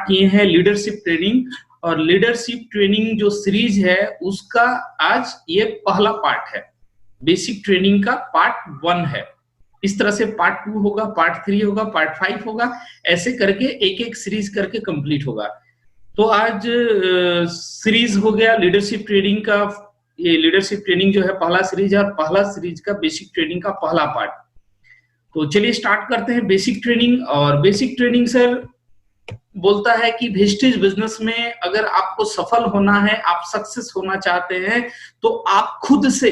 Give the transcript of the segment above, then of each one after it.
किए हैं leadership training, और लीडरशिप ट्रेनिंग जो सीरीज है उसका आज ये पहला पार्ट है। बेसिक ट्रेनिंग का पार्ट 1 है। इस तरह से पार्ट 2 होगा, पार्ट 3 होगा, पार्ट 5 होगा, ऐसे करके एक एक सीरीज करके कंप्लीट होगा। तो आज सीरीज हो गया लीडरशिप ट्रेनिंग का। ये लीडरशिप ट्रेनिंग जो है पहला सीरीज है, और पहला सीरीज का बेसिक ट्रेनिंग का पहला पार्ट। तो चलिए स्टार्ट करते हैं बेसिक ट्रेनिंग। और बेसिक ट्रेनिंग सर बोलता है कि वेस्टेज बिजनेस में अगर आपको सफल होना है, आप सक्सेस होना चाहते हैं, तो आप खुद से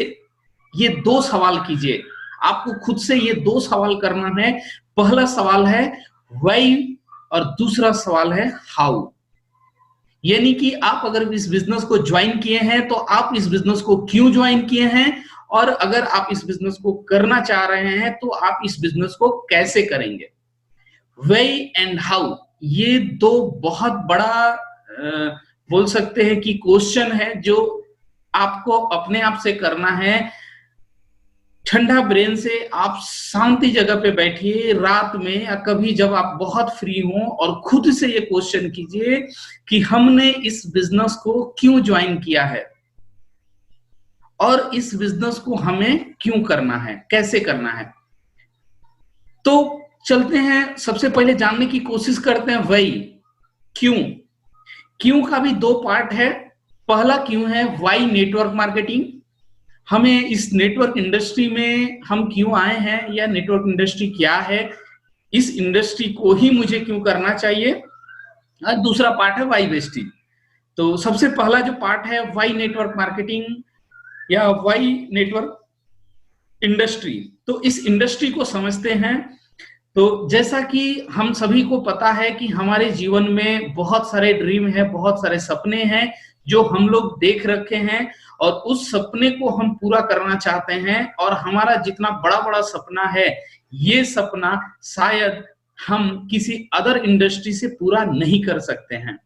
ये 2 सवाल कीजिए। आपको खुद से ये 2 सवाल करना है। पहला सवाल है व्हाई और दूसरा सवाल है हाउ। यानी कि आप अगर इस बिजनेस को ज्वाइन किए हैं तो आप इस बिजनेस को क्यों ज्वाइन किए हैं, और अगर आप इस बिजनेस को करना चाह रहे हैं तो आप इस बिजनेस को कैसे करेंगे। व्हाई एंड हाउ, ये 2 बहुत बड़ा बोल सकते हैं कि क्वेश्चन है जो आपको अपने आप से करना है। ठंडा ब्रेन से आप शांति जगह पे बैठिए रात में, या कभी जब आप बहुत फ्री हो, और खुद से ये क्वेश्चन कीजिए कि हमने इस बिजनेस को क्यों ज्वाइन किया है, और इस बिजनेस को हमें क्यों करना है, कैसे करना है। तो चलते हैं, सबसे पहले जानने की कोशिश करते हैं व्हाई, क्यों। क्यों का भी 2 पार्ट है। पहला क्यों है व्हाई नेटवर्क मार्केटिंग, हमें इस नेटवर्क इंडस्ट्री में हम क्यों आए हैं, या नेटवर्क इंडस्ट्री क्या है, इस इंडस्ट्री को ही मुझे क्यों करना चाहिए। और दूसरा पार्ट है व्हाई वेस्टिंग। तो सबसे पहला जो पार्ट है व्हाई नेटवर्क मार्केटिंग या व्हाई नेटवर्क इंडस्ट्री, तो इस इंडस्ट्री को समझते हैं। तो जैसा कि हम सभी को पता है कि हमारे जीवन में बहुत सारे ड्रीम है, बहुत सारे सपने हैं जो हम लोग देख रखे हैं, और उस सपने को हम पूरा करना चाहते हैं। और हमारा जितना बड़ा बड़ा सपना है, ये सपना शायद हम किसी अदर इंडस्ट्री से पूरा नहीं कर सकते हैं।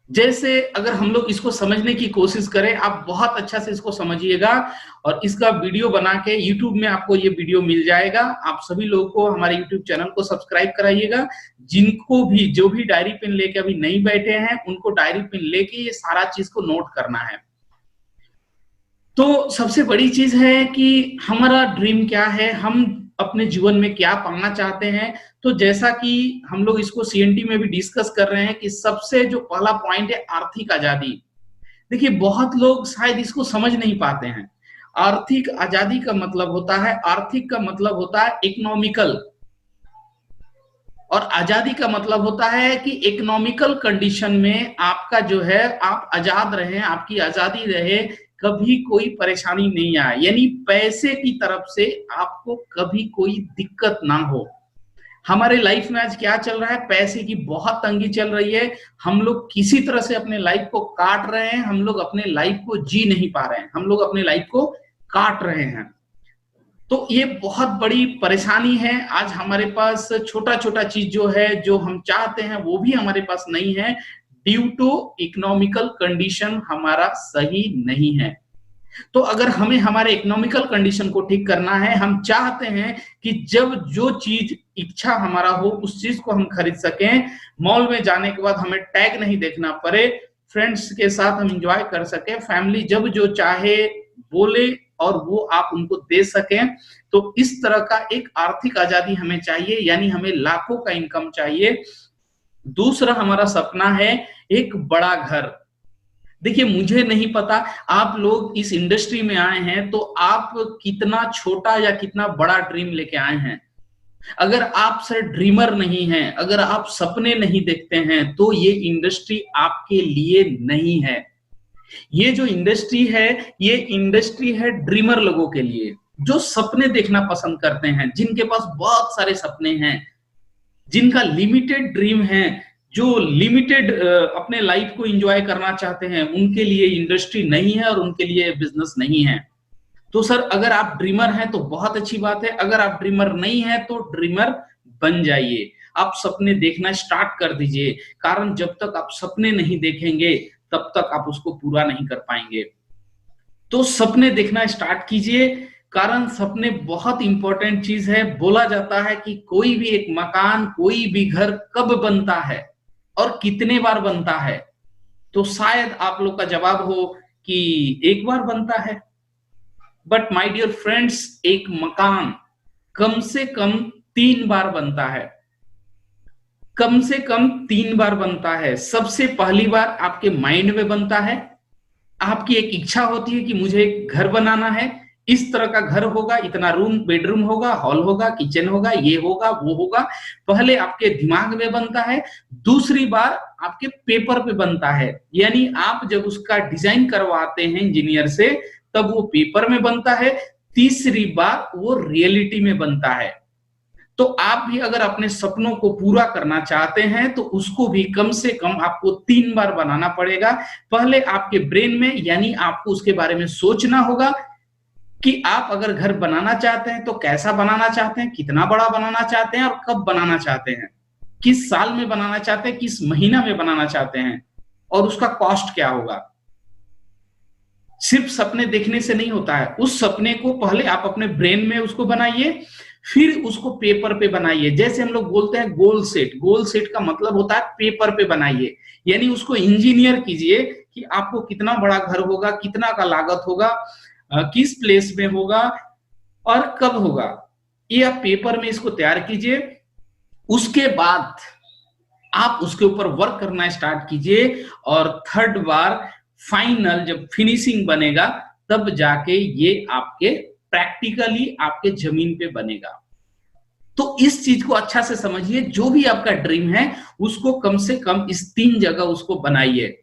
जैसे अगर हम लोग इसको समझने की कोशिश करें, आप बहुत अच्छा से इसको समझिएगा, और इसका वीडियो बना के YouTube में आपको ये वीडियो मिल जाएगा। आप सभी लोगों को हमारे YouTube चैनल को सब्सक्राइब कराइएगा। जिनको भी, जो भी डायरी पेन लेके अभी नहीं बैठे हैं, उनको डायरी पेन लेके ये सारा चीज को नोट करना है। तो सबसे बड़ी चीज है कि हमारा ड्रीम क्या है, हम अपने जीवन में क्या पाना चाहते हैं। तो जैसा कि हम लोग इसको CNT में भी डिस्कस कर रहे हैं कि सबसे जो पहला पॉइंट है आर्थिक आजादी। देखिए बहुत लोग शायद इसको समझ नहीं पाते हैं। आर्थिक आजादी का मतलब होता है, आर्थिक का मतलब होता है इकोनॉमिकल, और आजादी का मतलब होता है कि इकोनॉमिकल कंडीशन में आपका जो है, आप आजाद रहे, आपकी आजादी रहे, कभी कोई परेशानी नहीं आए, यानी पैसे की तरफ से आपको कभी कोई दिक्कत ना हो। हमारे लाइफ में आज क्या चल रहा है, पैसे की बहुत तंगी चल रही है। हम लोग किसी तरह से अपने लाइफ को काट रहे हैं, हम लोग अपने लाइफ को जी नहीं पा रहे हैं, हम लोग अपने लाइफ को काट रहे हैं। तो ये बहुत बड़ी परेशानी है। आज हमारे पास छोटा छोटा चीज जो है, जो हम चाहते हैं, वो भी हमारे पास नहीं है, ड्यू टू इकोनॉमिकल कंडीशन हमारा सही नहीं है। तो अगर हमें हमारे इकोनॉमिकल कंडीशन को ठीक करना है, हम चाहते हैं कि जब जो चीज इच्छा हमारा हो उस चीज को हम खरीद सकें, मॉल में जाने के बाद हमें टैग नहीं देखना पड़े, फ्रेंड्स के साथ हम एंजॉय कर सकें, फैमिली जब जो चाहे बोले और वो आप उनको दे सकें। तो इस तरह का एक आर्थिक आजादी हमें चाहिए, यानी हमें लाखों का इनकम चाहिए। दूसरा हमारा सपना है एक बड़ा घर। देखिए मुझे नहीं पता आप लोग इस इंडस्ट्री में आए हैं तो आप कितना छोटा या कितना बड़ा ड्रीम लेके आए हैं। अगर आप सर ड्रीमर नहीं हैं, अगर आप सपने नहीं देखते हैं, तो ये इंडस्ट्री आपके लिए नहीं है। ये जो इंडस्ट्री है, ये इंडस्ट्री है ड्रीमर लोगों के लिए, जो सपने देखना पसंद करते हैं, जिनके पास बहुत सारे सपने हैं, जिनका लिमिटेड ड्रीम है, जो लिमिटेड अपने लाइफ को एंजॉय करना चाहते हैं, उनके लिए इंडस्ट्री नहीं है और उनके लिए बिजनेस नहीं है। तो सर अगर आप ड्रीमर हैं तो बहुत अच्छी बात है, अगर आप ड्रीमर नहीं है तो ड्रीमर बन जाइए। आप सपने देखना स्टार्ट कर दीजिए, कारण जब तक आप सपने नहीं देखेंगे तब तक आप उसको पूरा नहीं कर पाएंगे। तो सपने देखना स्टार्ट कीजिए, कारण सपने बहुत इंपॉर्टेंट चीज है। बोला जाता है कि कोई भी एक मकान, कोई भी घर कब बनता है और कितने बार बनता है? तो शायद आप लोग का जवाब हो कि एक बार बनता है। बट माय डियर फ्रेंड्स, एक मकान कम से कम 3 बार बनता है। कम से कम 3 बार बनता है। सबसे पहली बार आपके माइंड में बनता है। आपकी एक इच्छा होती है कि मुझे एक घर बनाना है, इस तरह का घर होगा, इतना रूम, बेडरूम होगा, हॉल होगा, किचन होगा, ये होगा, वो होगा। पहले आपके दिमाग में बनता है। दूसरी बार आपके पेपर पे बनता है, यानी आप जब उसका डिजाइन करवाते हैं इंजीनियर से, तब वो पेपर में बनता है। तीसरी बार वो रियलिटी में बनता है। तो आप भी अगर अपने सपनों को पूरा करना चाहते हैं तो उसको भी कम से कम आपको 3 बार बनाना पड़ेगा। पहले आपके ब्रेन में, यानी आपको उसके बारे में सोचना होगा कि आप अगर घर बनाना चाहते हैं तो कैसा बनाना चाहते हैं, कितना बड़ा बनाना चाहते हैं और कब बनाना चाहते हैं, किस साल में बनाना चाहते हैं, किस महीना में बनाना चाहते हैं और उसका कॉस्ट क्या होगा। सिर्फ सपने देखने से नहीं होता है। उस सपने को पहले आप अपने ब्रेन में उसको बनाइए, फिर उसको पेपर पे बनाइए। जैसे हम लोग बोलते हैं गोल सेट, गोल सेट का मतलब होता है पेपर पे बनाइए, यानी उसको इंजीनियर कीजिए कि आपको कितना बड़ा घर होगा, कितना का लागत होगा, किस प्लेस में होगा और कब होगा। ये आप पेपर में इसको तैयार कीजिए। उसके बाद आप उसके ऊपर वर्क करना स्टार्ट कीजिए और थर्ड बार फाइनल जब फिनिशिंग बनेगा तब जाके ये आपके प्रैक्टिकली आपके जमीन पे बनेगा। तो इस चीज को अच्छा से समझिए, जो भी आपका ड्रीम है उसको कम से कम इस 3 जगह उसको बनाइए।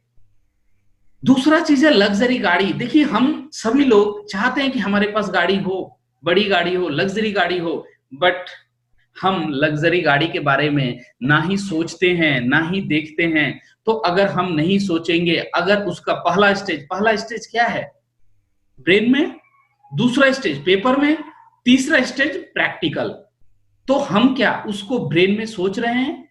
दूसरा चीज है लग्जरी गाड़ी। देखिए, हम सभी लोग चाहते हैं कि हमारे पास गाड़ी हो, बड़ी गाड़ी हो, लग्जरी गाड़ी हो, बट हम लग्जरी गाड़ी के बारे में ना ही सोचते हैं ना ही देखते हैं। तो अगर हम नहीं सोचेंगे, अगर उसका पहला स्टेज क्या है? ब्रेन में, दूसरा स्टेज पेपर में, तीसरा स्टेज प्रैक्टिकल। तो हम क्या उसको ब्रेन में सोच रहे हैं?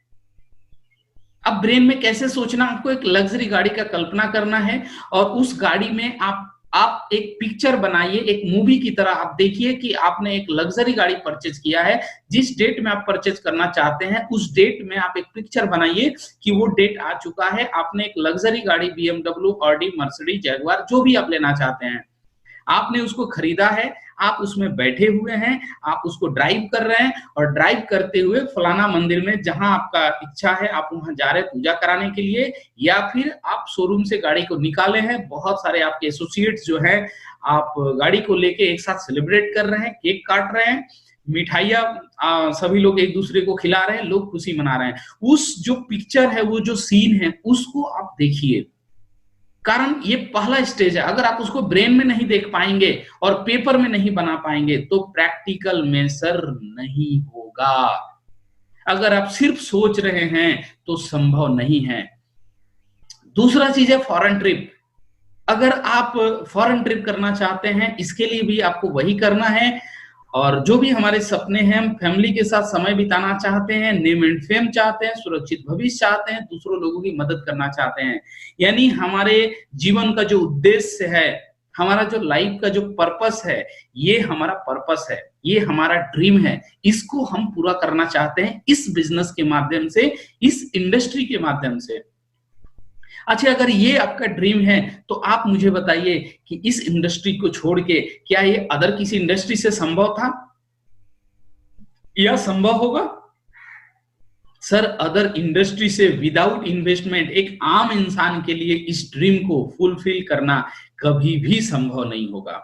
अब ब्रेन में कैसे सोचना? आपको एक लग्जरी गाड़ी का कल्पना करना है और उस गाड़ी में आप एक पिक्चर बनाइए, एक मूवी की तरह। आप देखिए कि आपने एक लग्जरी गाड़ी परचेज किया है, जिस डेट में आप परचेज करना चाहते हैं उस डेट में आप एक पिक्चर बनाइए कि वो डेट आ चुका है, आपने एक लग्जरी गाड़ी BMW, ऑडी, मर्सिडीज, जैगुआर, जो भी आप लेना चाहते हैं, आपने उसको खरीदा है, आप उसमें बैठे हुए हैं, आप उसको ड्राइव कर रहे हैं और ड्राइव करते हुए फलाना मंदिर में जहां आपका इच्छा है आप वहां जा रहे हैं पूजा कराने के लिए, या फिर आप शोरूम से गाड़ी को निकाले हैं, बहुत सारे आपके एसोसिएट्स जो हैं आप गाड़ी को लेके एक साथ सेलिब्रेट कर रहे हैं, केक काट रहे हैं, मिठाइयाँ सभी लोग एक दूसरे को खिला रहे हैं, लोग खुशी मना रहे हैं। उस जो पिक्चर है, वो जो सीन है, उसको आप देखिए। कारण ये पहला स्टेज है। अगर आप उसको ब्रेन में नहीं देख पाएंगे और पेपर में नहीं बना पाएंगे तो प्रैक्टिकल में सर नहीं होगा। अगर आप सिर्फ सोच रहे हैं तो संभव नहीं है। दूसरा चीज है फॉरेन ट्रिप। अगर आप फॉरेन ट्रिप करना चाहते हैं, इसके लिए भी आपको वही करना है। और जो भी हमारे सपने हैं, हम फैमिली के साथ समय बिताना चाहते हैं, नेम एंड फेम चाहते हैं, सुरक्षित भविष्य चाहते हैं, दूसरों लोगों की मदद करना चाहते हैं, यानी हमारे जीवन का जो उद्देश्य है, हमारा जो लाइफ का जो पर्पस है, ये हमारा पर्पस है, ये हमारा ड्रीम है, इसको हम पूरा करना चाहते हैं इस बिजनेस के माध्यम से, इस इंडस्ट्री के माध्यम से। अच्छा, अगर ये आपका ड्रीम है तो आप मुझे बताइए कि इस इंडस्ट्री को छोड़ के क्या ये अदर किसी इंडस्ट्री से संभव था या संभव होगा? सर, अदर इंडस्ट्री से विदाउट इन्वेस्टमेंट एक आम इंसान के लिए इस ड्रीम को फुलफिल करना कभी भी संभव नहीं होगा।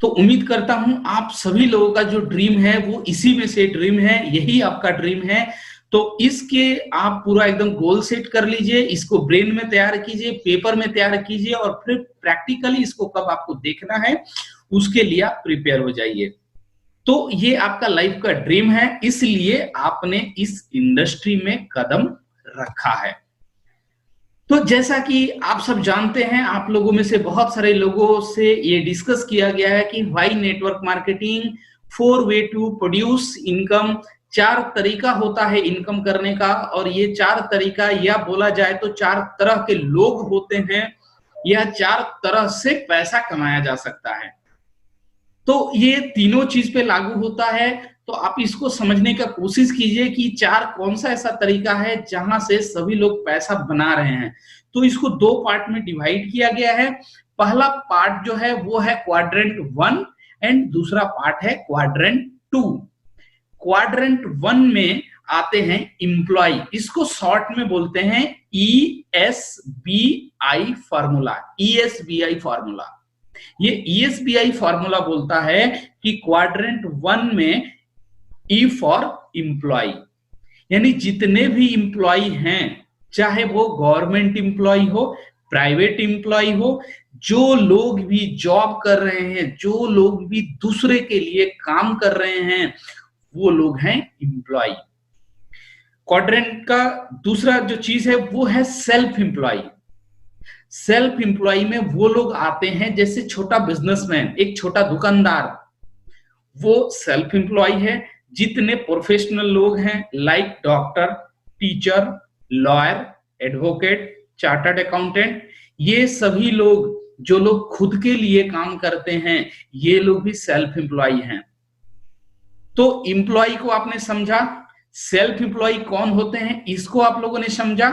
तो उम्मीद करता हूं आप सभी लोगों का जो ड्रीम है वो इसी में से ड्रीम है, यही आपका ड्रीम है। तो इसके आप पूरा एकदम गोल सेट कर लीजिए, इसको ब्रेन में तैयार कीजिए, पेपर में तैयार कीजिए और फिर प्रैक्टिकली इसको कब आपको देखना है उसके लिए आप प्रिपेयर हो जाइए। तो ये आपका लाइफ का ड्रीम है, इसलिए आपने इस इंडस्ट्री में कदम रखा है। तो जैसा कि आप सब जानते हैं, आप लोगों में से बहुत सारे लोगों से ये डिस्कस किया गया है कि why network marketing, 4 way to produce income. 4 तरीका होता है इनकम करने का, और ये 4 तरीका, या बोला जाए तो 4 तरह के लोग होते हैं, या 4 तरह से पैसा कमाया जा सकता है। तो ये तीनों चीज पे लागू होता है। तो आप इसको समझने का कोशिश कीजिए कि चार कौन सा ऐसा तरीका है जहां से सभी लोग पैसा बना रहे हैं। तो इसको दो पार्ट में डिवाइड किया गया है। पहला पार्ट जो है वो है क्वाड्रेंट 1 एंड दूसरा पार्ट है क्वाड्रेंट 2। क्वाड्रेंट 1 में आते हैं एम्प्लॉय, इसको शॉर्ट में बोलते हैं ESBI फॉर्मूला। ESBI फॉर्मूला, ये ESBI फॉर्मूला बोलता है कि क्वाड्रेंट 1 में E फॉर एम्प्लॉय, यानी जितने भी एम्प्लॉय हैं, चाहे वो गवर्नमेंट एम्प्लॉय हो, प्राइवेट एम्प्लॉय हो, जो लोग भी जॉब कर रहे हैं, जो लोग भी दूसरे के लिए काम कर रहे हैं, वो लोग हैं एम्प्लॉय। क्वाड्रेंट का दूसरा जो चीज है वो है सेल्फ एम्प्लॉय। सेल्फ एम्प्लॉय में वो लोग आते हैं जैसे छोटा बिजनेसमैन, एक छोटा दुकानदार, वो सेल्फ एम्प्लॉय है। जितने प्रोफेशनल लोग हैं like doctor, teacher, lawyer, advocate, chartered accountant, ये सभी लोग जो लोग खुद के लिए काम करते हैं, ये लोग भी सेल्फ एम्प्लॉय हैं। तो एम्प्लॉय को आपने समझा, सेल्फ एम्प्लॉय कौन होते हैं इसको आप लोगों ने समझा।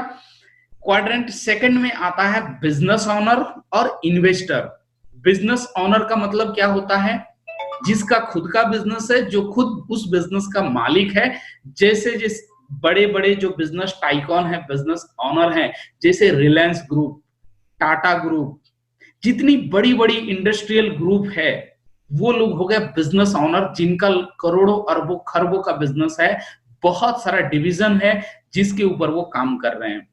क्वाड्रेंट सेकंड में आता है बिजनेस ओनर और इन्वेस्टर। बिजनेस ओनर का मतलब क्या होता है? जिसका खुद का बिजनेस है, जो खुद उस बिजनेस का मालिक है। जैसे जिस बड़े बड़े जो बिजनेस टाइकॉन है, बिजनेस ओनर है, जैसे रिलायंस ग्रुप, टाटा ग्रुप, जितनी बड़ी बड़ी इंडस्ट्रियल ग्रुप है, वो लोग हो गए बिजनेस ओनर, जिनका करोड़ों अरबों खरबों का बिजनेस है, बहुत सारा डिवीजन है जिसके ऊपर वो काम कर रहे हैं।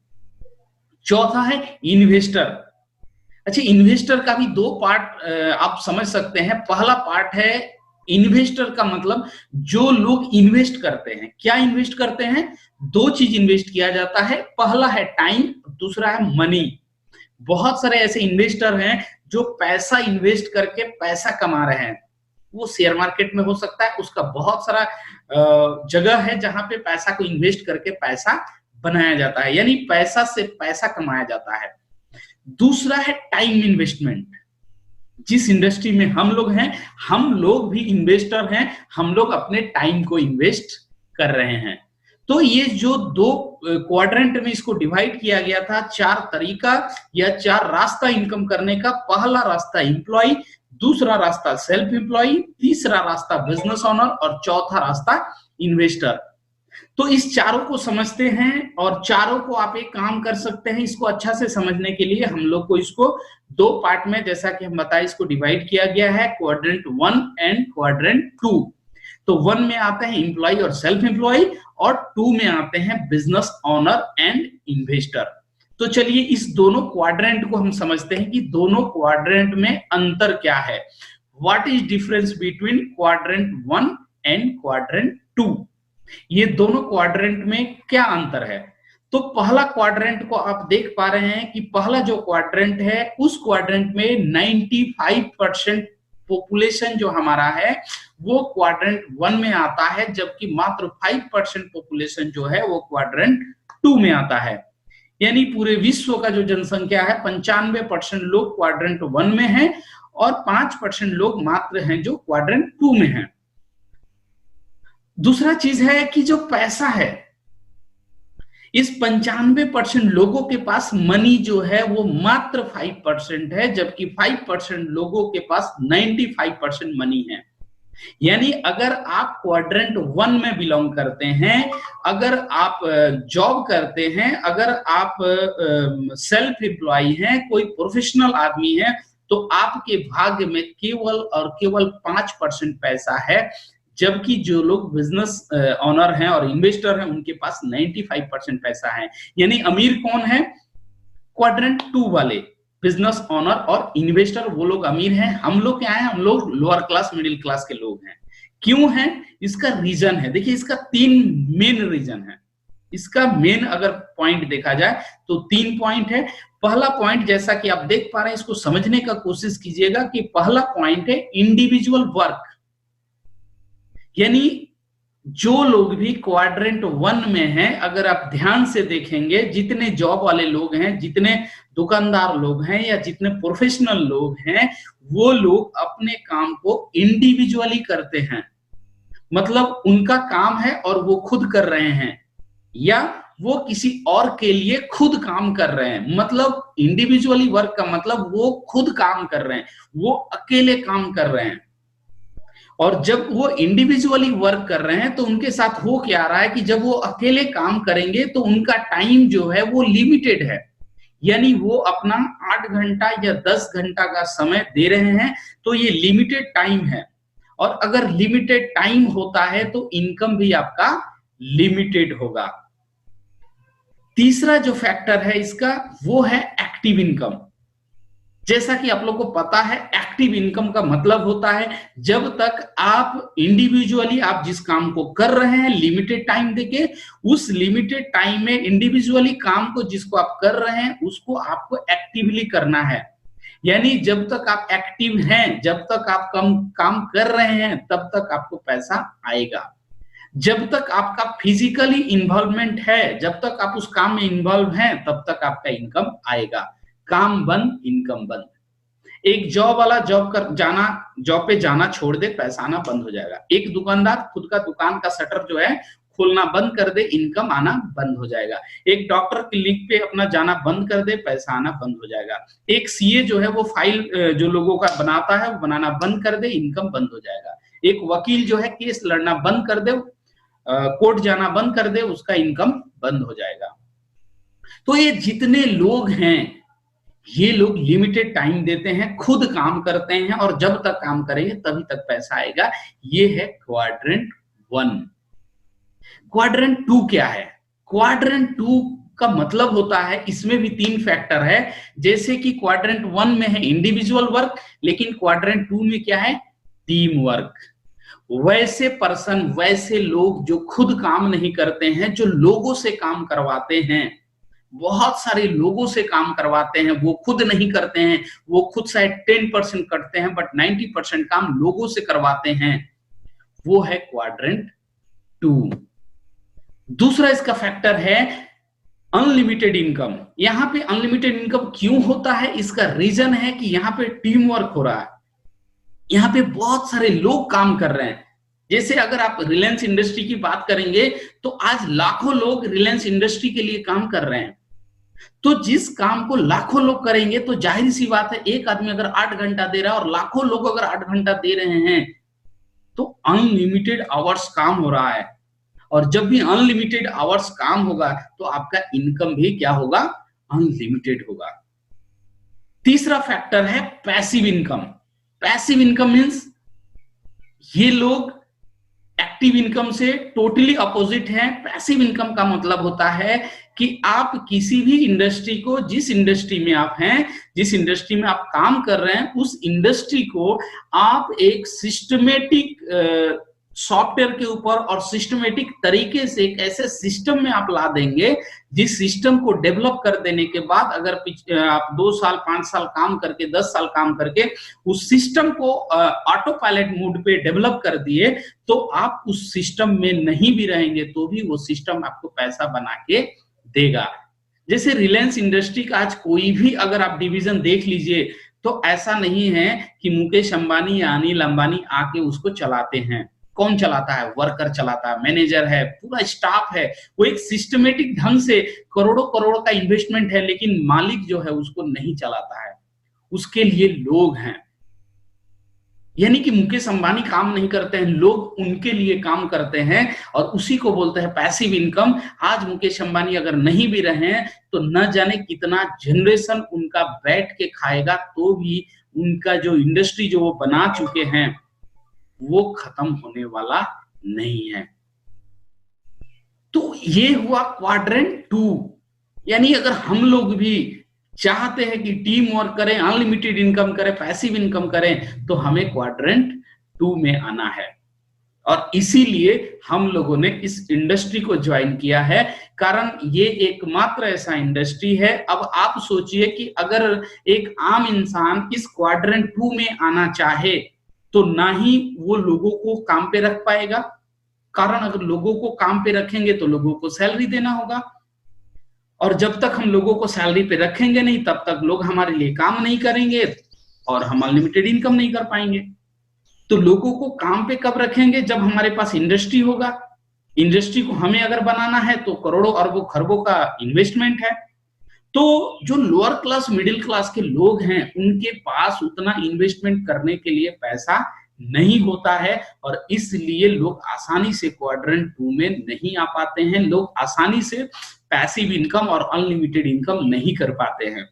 चौथा है इन्वेस्टर। अच्छा, इन्वेस्टर का भी दो पार्ट आप समझ सकते हैं। पहला पार्ट है इन्वेस्टर का मतलब जो लोग इन्वेस्ट करते हैं। क्या इन्वेस्ट करते हैं? दो चीज इन्वेस्ट किया जाता है, पहला है टाइम, दूसरा है मनी। बहुत सारे ऐसे इन्वेस्टर हैं जो पैसा इन्वेस्ट करके पैसा कमा रहे हैं। वो शेयर मार्केट में हो सकता है, उसका बहुत सारा जगह है जहां पे पैसा को इन्वेस्ट करके पैसा बनाया जाता है, यानी पैसा से पैसा कमाया जाता है। दूसरा है टाइम इन्वेस्टमेंट। जिस इंडस्ट्री में हम लोग हैं, हम लोग भी इन्वेस्टर हैं, हम लोग अपने टाइम को इन्वेस्ट कर रहे हैं। तो ये जो दो क्वाड्रेंट में इसको डिवाइड किया गया था, चार तरीका या चार रास्ता इनकम करने का। पहला रास्ता एम्प्लॉय, दूसरा रास्ता सेल्फ एम्प्लॉय, तीसरा रास्ता बिजनेस ओनर और चौथा रास्ता इन्वेस्टर। तो इस चारों को समझते हैं और चारों को आप एक काम कर सकते हैं। इसको अच्छा से समझने के लिए हम लोग को इसको दो पार्ट में, जैसा कि हम बताए, इसको डिवाइड किया गया है, क्वाड्रेंट 1 एंड क्वाड्रेंट 2। तो 1 में आते हैं एम्प्लॉय और सेल्फ एम्प्लॉय और 2 में आते हैं बिजनेस ओनर एंड इन्वेस्टर। तो चलिए इस दोनों क्वाड्रेंट को हम समझते हैं कि दोनों क्वाड्रेंट में अंतर क्या है। What is difference between quadrant 1 and quadrant 2? ये दोनों क्वाड्रेंट में क्या अंतर है? तो पहला क्वाड्रेंट को आप देख पा रहे हैं कि पहला जो क्वाड्रेंट है, उस क्वाड्रेंट में 95% पॉपुलेशन जो हमारा है वो क्वाड्रेंट 1 में आता है, जबकि मात्र 5% पॉपुलेशन जो है वो क्वाड्रेंट 2 में आता है। यानी पूरे विश्व का जो जनसंख्या है 95% लोग क्वाड्रेंट 1 में हैं और 5% लोग मात्र हैं जो क्वाड्रेंट 2 में हैं। दूसरा चीज है कि जो पैसा है, इस 95% लोगों के पास मनी जो है वो मात्र 5% है, जबकि 5% लोगों के पास 95% मनी है। यानी अगर आप क्वाड्रेंट 1 में बिलोंग करते हैं, अगर आप जॉब करते हैं, अगर आप सेल्फ एम्प्लॉय हैं, कोई प्रोफेशनल आदमी है, तो आपके भाग्य में केवल और केवल 5% पैसा है, जबकि जो लोग बिजनेस ओनर हैं और इन्वेस्टर हैं उनके पास 95% पैसा है। यानी अमीर कौन है? क्वाड्रेंट 2 वाले, बिजनेस ओनर और इन्वेस्टर, वो लोग अमीर हैं। हम लोग क्या हैं? हम लोग लोअर क्लास, मिडिल क्लास के लोग हैं। क्यों है? इसका रीजन है, देखिए इसका 3 मेन रीजन है। इसका मेन अगर पॉइंट देखा जाए तो 3 पॉइंट है। पहला पॉइंट, जैसा कि आप देख पा रहे हैं, इसको समझने का कोशिश कीजिएगा कि पहला पॉइंट है इंडिविजुअल वर्क। यानी जो लोग भी क्वाड्रेंट 1 में हैं, अगर आप ध्यान से देखेंगे, जितने जॉब वाले लोग हैं, जितने दुकानदार लोग हैं या जितने प्रोफेशनल लोग हैं, वो लोग अपने काम को इंडिविजुअली करते हैं। मतलब उनका काम है और वो खुद कर रहे हैं, या वो किसी और के लिए खुद काम कर रहे हैं। मतलब इंडिविजुअली वर्क का मतलब वो खुद काम कर रहे हैं, वो अकेले काम कर रहे हैं। और जब वो इंडिविजुअली वर्क कर रहे हैं तो उनके साथ हो क्या रहा है कि जब वो अकेले काम करेंगे तो उनका टाइम जो है वो लिमिटेड है, यानी वो अपना 8 घंटा या 10 घंटा का समय दे रहे हैं, तो ये लिमिटेड टाइम है। और अगर लिमिटेड टाइम होता है तो इनकम भी आपका लिमिटेड होगा। तीसरा जो फैक्टर है इसका वो है एक्टिव इनकम। जैसा कि आप लोग को पता है, एक्टिव इनकम का मतलब होता है जब तक आप इंडिविजुअली आप जिस काम को कर रहे हैं लिमिटेड टाइम देके, उस लिमिटेड टाइम में इंडिविजुअली काम को जिसको आप कर रहे हैं उसको आपको एक्टिवली करना है। यानी जब तक आप एक्टिव हैं, जब तक आप काम कर रहे हैं, तब तक आपको पैसा आएगा। जब तक आपका फिजिकली इन्वॉल्वमेंट है, जब तक आप उस काम में इन्वॉल्व हैं, तब तक आपका इनकम आएगा। काम बंद, इनकम बंद। एक जॉब वाला जॉब पे जाना छोड़ दे, पैसा आना बंद हो जाएगा। एक दुकानदार खुद का दुकान का शटर जो है खोलना बंद कर दे, इनकम आना बंद हो जाएगा। एक डॉक्टर क्लिनिक पे अपना जाना बंद कर दे, पैसा आना बंद हो जाएगा। एक सीए जो है वो फाइल जो लोगों का बनाता है वो बनाना बंद कर दे, इनकम बंद हो जाएगा। एक वकील जो है केस लड़ना बंद कर दे, कोर्ट जाना बंद कर दे, उसका इनकम बंद हो जाएगा। तो ये जितने लोग हैं ये लोग लिमिटेड टाइम देते हैं, खुद काम करते हैं, और जब तक काम करेंगे तभी तक पैसा आएगा। ये है क्वाड्रेंट 1। क्वाड्रेंट 2 क्या है? क्वाड्रेंट 2 का मतलब होता है, इसमें भी 3 फैक्टर है। जैसे कि क्वाड्रेंट 1 में है इंडिविजुअल वर्क, लेकिन क्वाड्रेंट 2 में क्या है? Team work. वैसे पर्सन, वैसे लोग जो खुद काम नहीं करते हैं, जो लोगों से काम करवाते हैं, बहुत सारे लोगों से काम करवाते हैं, वो खुद नहीं करते हैं, वो खुद शायद 10% करते हैं बट 90% काम लोगों से करवाते हैं, वो है क्वाड्रेंट 2। दूसरा इसका फैक्टर है अनलिमिटेड इनकम। यहां पे अनलिमिटेड इनकम क्यों होता है? इसका रीजन है कि यहां पे टीम वर्क हो रहा है, यहां पे बहुत सारे लोग काम कर रहे हैं। जैसे अगर आप रिलायंस इंडस्ट्री की बात करेंगे तो आज लाखों लोग रिलायंस इंडस्ट्री के लिए काम कर रहे हैं। तो जिस काम को लाखों लोग करेंगे तो जाहिर सी बात है, एक आदमी अगर 8 घंटा दे रहा है और लाखों लोग अगर 8 घंटा दे रहे हैं तो अनलिमिटेड आवर्स काम हो रहा है। और जब भी अनलिमिटेड आवर्स काम होगा तो आपका इनकम भी क्या होगा? अनलिमिटेड होगा। तीसरा फैक्टर है passive income. Passive income means ये लोग एक्टिव इनकम से टोटली अपोजिट है। पैसिव इनकम का मतलब होता है कि आप किसी भी इंडस्ट्री को, जिस इंडस्ट्री में आप हैं, जिस इंडस्ट्री में आप काम कर रहे हैं, उस इंडस्ट्री को आप एक सिस्टमेटिक सॉफ्टवेयर के ऊपर और सिस्टमेटिक तरीके से एक ऐसे सिस्टम में आप ला देंगे, जिस सिस्टम को डेवलप कर देने के बाद अगर आप 2 साल 5 साल काम करके, 10 साल काम करके उस सिस्टम को ऑटो पायलट मोड पे डेवलप कर दिए, तो आप उस सिस्टम में नहीं भी रहेंगे तो भी वो सिस्टम आपको पैसा बना के देगा। जैसे रिलायंस इंडस्ट्री का आज कोई भी अगर आप डिवीजन देख लीजिए तो ऐसा नहीं है कि मुकेश अंबानी या अनिल अंबानी आके उसको चलाते हैं। कौन चलाता है? वर्कर चलाता है, मैनेजर है, पूरा स्टाफ है। वो एक सिस्टमेटिक ढंग से करोड़ों करोड़ का इन्वेस्टमेंट है, लेकिन मालिक जो है उसको नहीं चलाता है, उसके लिए लोग हैं। यानी कि मुकेश अंबानी काम नहीं करते हैं, लोग उनके लिए काम करते हैं, और उसी को बोलते हैं पैसिव इनकम। आज मुकेश अंबानी अगर नहीं भी रहे तो न जाने कितना जनरेशन उनका बैठ के खाएगा, तो भी उनका जो इंडस्ट्री जो वो बना चुके हैं वो खत्म होने वाला नहीं है। तो ये हुआ क्वाड्रेंट 2। यानी अगर हम लोग भी चाहते हैं कि टीम वर्क करें, अनलिमिटेड इनकम करें, पैसिव इनकम करें, तो हमें क्वाड्रेंट 2 में आना है। और इसीलिए हम लोगों ने इस इंडस्ट्री को ज्वाइन किया है, कारण ये एकमात्र ऐसा इंडस्ट्री है। अब आप सोचिए कि अगर एक आम इंसान इस क्वाड्रेंट 2 में आना चाहे तो ना ही वो लोगों को काम पे रख पाएगा, कारण अगर लोगों को काम पे रखेंगे तो लोगों को सैलरी देना होगा, और जब तक हम लोगों को सैलरी पे रखेंगे नहीं तब तक लोग हमारे लिए काम नहीं करेंगे और हम अनलिमिटेड इनकम नहीं कर पाएंगे। तो लोगों को काम पे कब रखेंगे? जब हमारे पास इंडस्ट्री होगा। इंडस्ट्री को हमें अगर बनाना है तो करोड़ों अरबों खरबों का इन्वेस्टमेंट है। तो जो लोअर क्लास मिडिल क्लास के लोग हैं उनके पास उतना इन्वेस्टमेंट करने के लिए पैसा नहीं होता है, और इसलिए लोग आसानी से क्वाड्रेंट 2 में नहीं आ पाते हैं। लोग आसानी से पैसिव इनकम और अनलिमिटेड इनकम नहीं कर पाते हैं।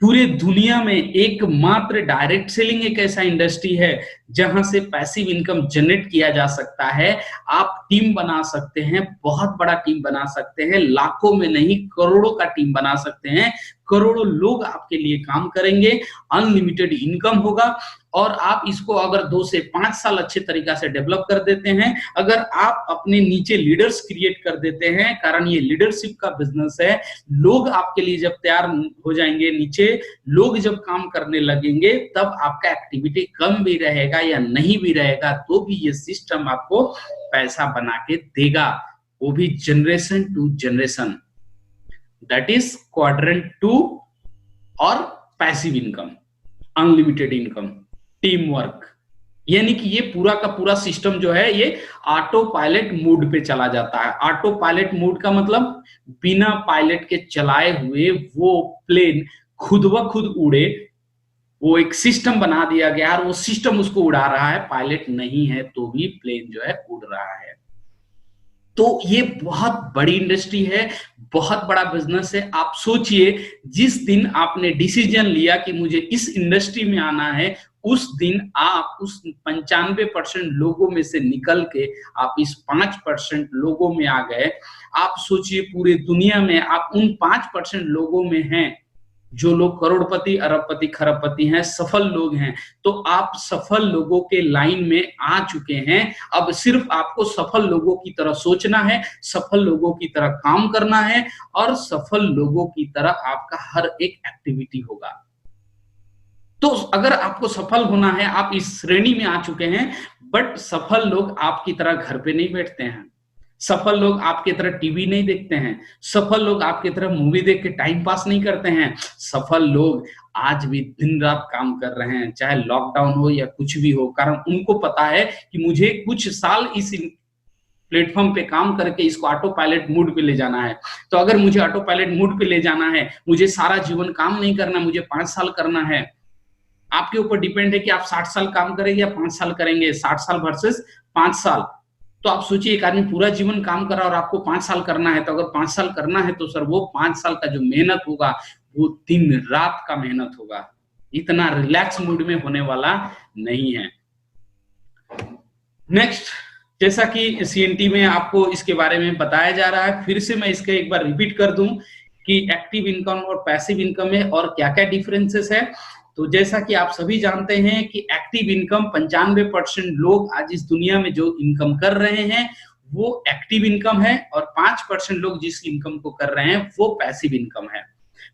पूरे दुनिया में एकमात्र डायरेक्ट सेलिंग एक ऐसा इंडस्ट्री है जहां से पैसिव इनकम जनरेट किया जा सकता है। आप टीम बना सकते हैं, बहुत बड़ा टीम बना सकते हैं, लाखों में नहीं करोड़ों का टीम बना सकते हैं। करोड़ों लोग आपके लिए काम करेंगे, अनलिमिटेड इनकम होगा, और आप इसको अगर 2 से 5 साल अच्छे तरीका से डेवलप कर देते हैं, अगर आप अपने नीचे लीडर्स क्रिएट कर देते हैं, कारण ये लीडरशिप का बिजनेस है। लोग आपके लिए जब तैयार हो जाएंगे, नीचे लोग जब काम करने लगेंगे, तब आपका एक्टिविटी कम भी रहेगा या नहीं भी रहेगा तो भी ये सिस्टम आपको पैसा बना के देगा, वो भी generation to generation. That is quadrant 2 और passive income, unlimited income, team work. यानी कि ये पूरा का पूरा सिस्टम जो है ये ऑटो पायलट मोड पे चला जाता है। ऑटो पायलट मोड का मतलब बिना पायलट के चलाए हुए वो प्लेन खुद ब खुद उड़े, वो एक सिस्टम बना दिया गया और वो सिस्टम उसको उड़ा रहा है, पायलट नहीं है तो भी प्लेन जो है उड़ रहा है। तो ये बहुत बड़ी इंडस्ट्री है, बहुत बड़ा बिजनेस है। आप सोचिए, जिस दिन आपने डिसीजन लिया कि मुझे इस इंडस्ट्री में आना है, उस दिन आप उस 95% लोगों में से निकल के आप इस 5% लोगों में आ गए। आप सोचिए, पूरे दुनिया में आप उन 5% लोगों में हैं जो लोग करोड़पति, अरबपति, खरबपति हैं, सफल लोग हैं। तो आप सफल लोगों के लाइन में आ चुके हैं। अब सिर्फ आपको सफल लोगों की तरह सोचना है, सफल लोगों की तरह काम करना है, और सफल लोगों की तरह आपका हर एक एक्टिविटी होगा। तो अगर आपको सफल होना है, आप इस श्रेणी में आ चुके हैं। बट सफल लोग आपकी तरह घर पे नहीं बैठते हैं, सफल लोग आपकी तरह टीवी नहीं देखते हैं, सफल लोग आपकी तरह मूवी देख के टाइम पास नहीं करते हैं। सफल लोग आज भी दिन रात काम कर रहे हैं, चाहे लॉकडाउन हो या कुछ भी हो, कारण उनको पता है कि मुझे कुछ साल इस प्लेटफॉर्म पे काम करके इसको ऑटो पायलट मोड पे ले जाना है। तो अगर मुझे ऑटो पायलट मोड पे ले जाना है, मुझे सारा जीवन काम नहीं करना, मुझे 5 साल करना है। आपके ऊपर डिपेंड है कि आप 60 साल काम करेंगे या 5 साल करेंगे, 60 साल वर्सेस 5 साल। तो आप सोचिए, एक आदमी पूरा जीवन काम कर रहा है और आपको 5 साल करना है, तो अगर 5 साल करना है तो सर वो 5 साल का जो मेहनत होगा वो दिन रात का मेहनत होगा, इतना रिलैक्स मूड में होने वाला नहीं है। नेक्स्ट, जैसा कि सीएनटी में आपको इसके बारे में बताया जा रहा है, फिर से मैं इसका एक बार रिपीट कर दूं कि एक्टिव इनकम और पैसिव इनकम में और क्या क्या डिफरेंसेस है। तो जैसा कि आप सभी जानते हैं कि एक्टिव इनकम 95% लोग आज इस दुनिया में जो इनकम कर रहे हैं वो एक्टिव इनकम है, और 5% लोग जिस इनकम को कर रहे हैं वो पैसिव इनकम है।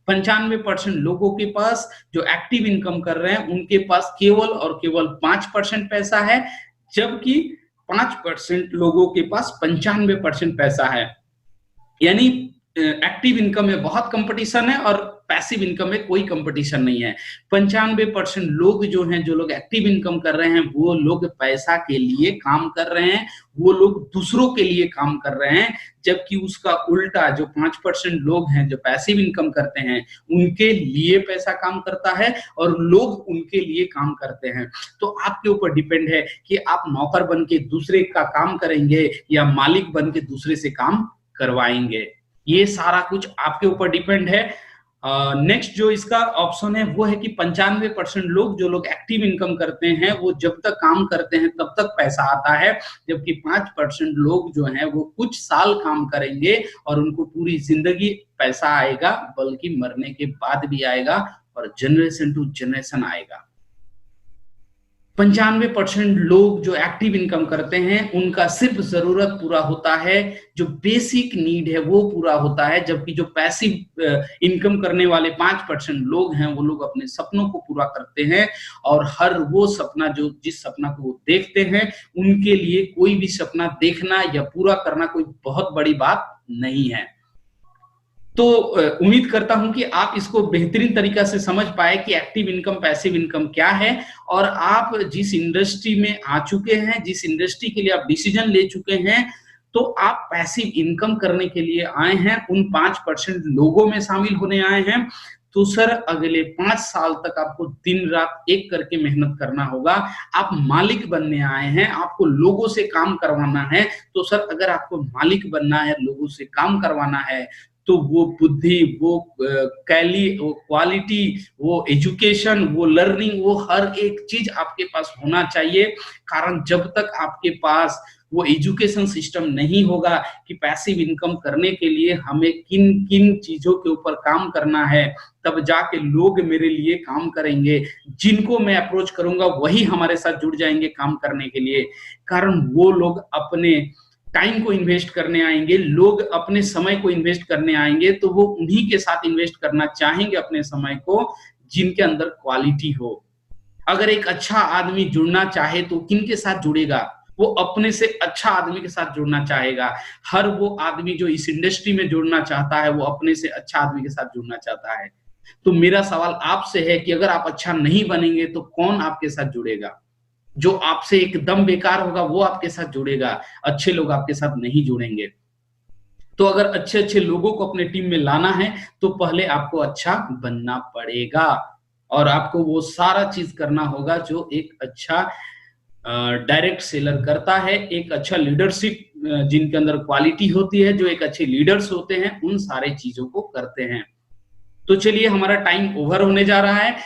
95% लोगों के पास जो एक्टिव इनकम कर रहे हैं उनके पास केवल और केवल 5% पैसा है, जबकि 5% लोगों के पास 95% पैसा है। यानी एक्टिव इनकम में बहुत कंपटीशन है और पैसिव इनकम में कोई कंपटीशन नहीं है। 95% लोग जो हैं, जो लोग एक्टिव इनकम कर रहे हैं, वो लोग पैसा के लिए काम कर रहे हैं, वो लोग दूसरों के लिए काम कर रहे हैं। जबकि उसका उल्टा जो 5% लोग हैं जो पैसिव इनकम करते हैं, उनके लिए पैसा काम करता है और लोग उनके लिए काम करते हैं। तो आपके ऊपर डिपेंड है कि आप नौकर बन के दूसरे का काम करेंगे या मालिक बन के दूसरे से काम करवाएंगे। ये सारा कुछ आपके ऊपर डिपेंड है। नेक्स्ट जो इसका ऑप्शन है वो है कि 95% लोग, जो लोग एक्टिव इनकम करते हैं, वो जब तक काम करते हैं तब तक पैसा आता है, जबकि 5% लोग जो हैं वो कुछ साल काम करेंगे और उनको पूरी जिंदगी पैसा आएगा, बल्कि मरने के बाद भी आएगा और जनरेशन टू जनरेशन आएगा। 95% लोग जो एक्टिव इनकम करते हैं उनका सिर्फ जरूरत पूरा होता है, जो बेसिक नीड है वो पूरा होता है, जबकि जो पैसिव इनकम करने वाले 5% लोग हैं वो लोग अपने सपनों को पूरा करते हैं, और हर वो सपना जो जिस सपना को वो देखते हैं, उनके लिए कोई भी सपना देखना या पूरा करना कोई बहुत बड़ी बात नहीं है। तो उम्मीद करता हूं कि आप इसको बेहतरीन तरीका से समझ पाए कि एक्टिव इनकम पैसिव इनकम क्या है, और आप जिस इंडस्ट्री में आ चुके हैं, जिस इंडस्ट्री के लिए आप डिसीजन ले चुके हैं, तो आप पैसिव इनकम करने के लिए आए हैं, उन 5% लोगों में शामिल होने आए हैं। तो सर अगले 5 साल तक आपको दिन रात एक करके मेहनत करना होगा। आप मालिक बनने आए हैं, आपको लोगों से काम करवाना है। तो सर अगर आपको मालिक बनना है, लोगों से काम करवाना है, तो वो बुद्धि, वो कैली, वो क्वालिटी, वो एजुकेशन, वो लर्निंग, वो हर एक चीज आपके पास होना चाहिए। कारण जब तक आपके पास वो एजुकेशन सिस्टम नहीं होगा कि पैसिव इनकम करने के लिए हमें किन किन चीजों के ऊपर काम करना है, तब जाके लोग मेरे लिए काम करेंगे। जिनको मैं अप्रोच करूंगा वही हमारे साथ जुड़ जाएंगे काम करने के लिए। कारण वो लोग अपने टाइम को इन्वेस्ट करने आएंगे, लोग अपने समय को इन्वेस्ट करने आएंगे, तो वो उन्हीं के साथ इन्वेस्ट करना चाहेंगे अपने समय को जिनके अंदर क्वालिटी हो। अगर एक अच्छा आदमी जुड़ना चाहे तो किनके साथ जुड़ेगा? वो अपने से अच्छा आदमी के साथ जुड़ना चाहेगा। हर वो आदमी जो इस इंडस्ट्री में जुड़ना चाहता है, वो अपने से अच्छा आदमी के साथ जुड़ना चाहता है। तो मेरा सवाल आपसे है कि अगर आप अच्छा नहीं बनेंगे तो कौन आपके साथ जुड़ेगा? जो आपसे एकदम बेकार होगा वो आपके साथ जुड़ेगा, अच्छे लोग आपके साथ नहीं जुड़ेंगे। तो अगर अच्छे अच्छे लोगों को अपने टीम में लाना है तो पहले आपको अच्छा बनना पड़ेगा, और आपको वो सारा चीज करना होगा जो एक अच्छा डायरेक्ट सेलर करता है, एक अच्छा लीडरशिप जिनके अंदर क्वालिटी होती है, जो एक अच्छे लीडर्स होते हैं, उन सारे चीजों को करते हैं। तो चलिए हमारा टाइम ओवर होने जा रहा है।